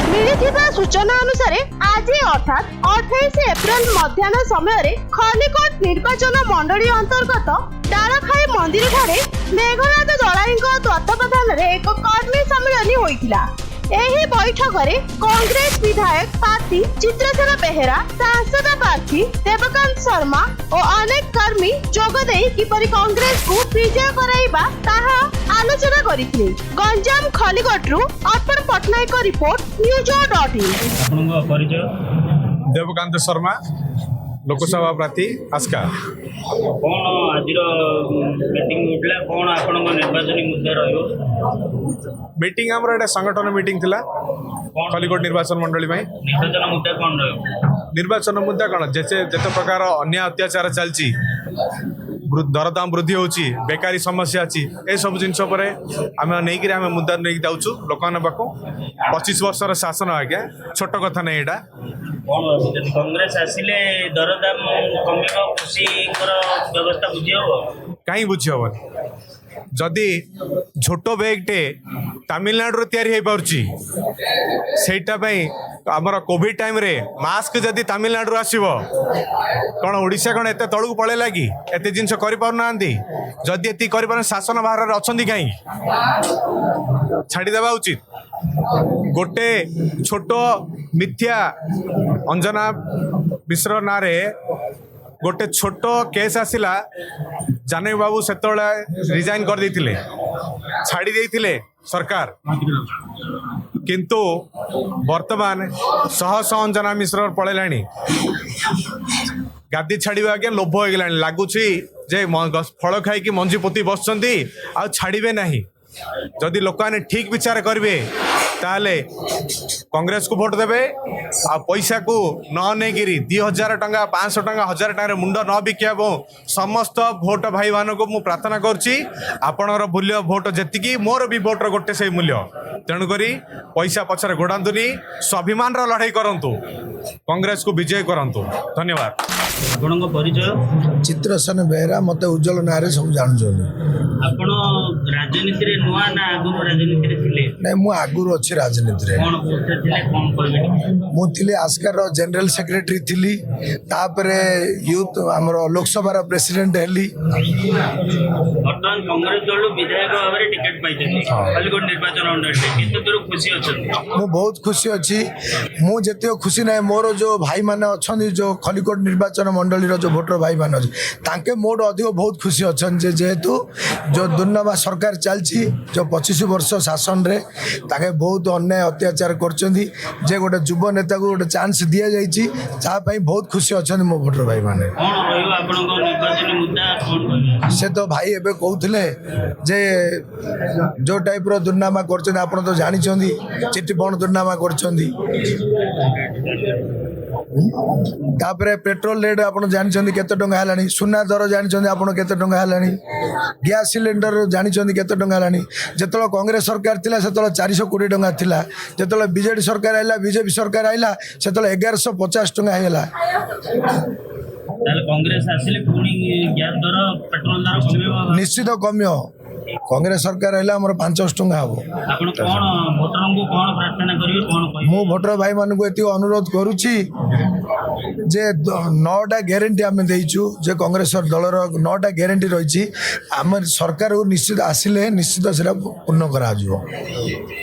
मिलिथिबा सूचना अनुसार आज अर्थात 28 एप्रिल मध्याह्न समय खलिकोट निर्वाचन मंडली अंतर्गत डालखाई मंदिर ठारे मेघनाथ दलाईं तत्वावधान में एक कर्मी सम्मेलन होइतिला। एही बैठक में कांग्रेस विधायक प्रार्थी चित्रसेन बेहेरा, सांसद प्रार्थी देवकांत शर्मा और अनेक कर्मी जोगदे किपरि कांग्रेस को विजय कराइबा ताहा आलोचना करिथिले। गंजाम खलिकोटरू अर्पण पटनायक रिपोर्ट न्यूज.इन। आपनका परिचय? देवकांत शर्मा, लोकसभा प्रार्थी आस्का। कौन आज मीटिंग उठला कौन आपण निर्वाचन मुद्दा रहियो? मीटिंग हमर एटा संगठन मीटिंग थिला खलिकोट निर्वाचन मंडली में। निर्वाचन मुद्दा कौन रहियो? निर्वाचन मुद्दा कौन जते प्रकार अन्याय अत्याचार चलची, दरदाम वृद्धि होची, बेकारी समस्या अच्छी, ए सब जिनस आम नहीं आम मुद्दा नहीं जाऊँ लोक पाक 25 वर्षर शासन आज्ञा छोट कथा नहीं यहाँ। कौन कांग्रेस आसिले दरदाम कमिबा कृषि व्यवस्था बुझी हम कहीं बुझी हेनी जदि झोटो बैगटे तमिलनाडु तैयारी आमर कोविड टाइम रे मास्क जदि तमिलनाडु आसो कौन ओडिशा कौन एत तलू पड़ेगा कि एत जिनस करना जदि ये कर शासन बाहर अच्छा कहीं छाड़देवा उचित। गोटे छोट मिथ्या अंजना मिश्र ना गोटे छोट केस आसिला जानवी बाबू से रिजाइन कर देथिले, छाड़ी देथिले सरकार, किंतु वर्तमान शह शह अंजना मिश्र पड़ेलानी गादी छाड़वा आगे लोभ हो गला लगुच जे फल खाई मंजी पोती बसुँच आ छाड़े ना। जदि लोक मैंने ठीक विचार करेंगे ताले कांग्रेस को भोट देवे आ पैसा को न नेगिरी 2000 टंका 500 टंका 1000 टंका मुंड न बिकिया समस्त भोट भाई मान को मु प्रार्थना करुच्ची आपणर मूल्य भोट जी मोर भी भोटर गोटे से मूल्य तेणुक पैसा पछरे गोड़ातुनी स्वाभिमान लड़ाई करंतु कांग्रेस को विजय करंतु। धन्यवाद। आपन परिचय? चित्रसेन बेहेरा, मत उज्जवल ना सब जानछन। आपण राजनीति रे नुआ ना आगुर राजनीति रे थिले? नहीं मु आगुर अछि राजनीति रे। कोन पोस्ट थिले कोन कहबे? मु थिले आस्कार रो जनरल सेक्रेटरी थिली, तापरे यूथ हमर लोकसभा रो प्रेसिडेंट हेली। वर्तमान कांग्रेस दल विधायक भाबरे टिकट पाइछथि खलिकोट निर्वाचन मंडली रे, किंतु तोर खुशी अछथि? मु बहुत खुशी अछि। मु जते खुशी नै मोर जो भाई माने अछन जो खलिकोट निर्वाचन मंडली रो जो भोटर भाई माने तांके मोड अधिक बहुत खुशी अछन जे जेहेतु जो दुर्नवा सरकार चलची जो 25 वर्ष शासन रे ताके बहुत अन्याय अत्याचार करचंदी जे गोटे युवा नेता को गोटे चांस दिया जाइची ता पई बहुत खुशी अछन मो भोटर भाई माने। कोन रहियो आपन निर्वाचन मुद्दा कोन कहबे? से तो भाई एबे कहउथिले जे जो टाइप रो दुर्नामा करचंदी आपण तो जानि चंदी चिट्ठी बण दुर्नामा करचंदी। तापरे पेट्रोल रेट आप जानते केते टंका हेलानी, सुना दर जानते आप केते टंका हेलानी, गैस सिलेंडर जानते केते टंका हेलानी। जेतलो कांग्रेस सरकार थिला सेतलो 420 टंका थिला, जेतलो बीजेडी सरकार आइला बीजेपी सरकार आइला सेतलो 1150 टंका हेला। ताले कांग्रेस आसिले पुनी गैस दर पेट्रोल दर कमिबो? निश्चित कमियो। कांग्रेस सरकार आइला हमर 500 टंका हबो। आपण कोन भोटरन को कोन प्रार्थना करियो कोन कहियो? मु भोटर भाई मान को एति अनुरोध करूची जे 9टा ग्यारंटी आम देइछु जे कांग्रेस दलर 9टा ग्यारंटी रही आम सरकार निश्चित आसिले निश्चित से पूर्ण करा।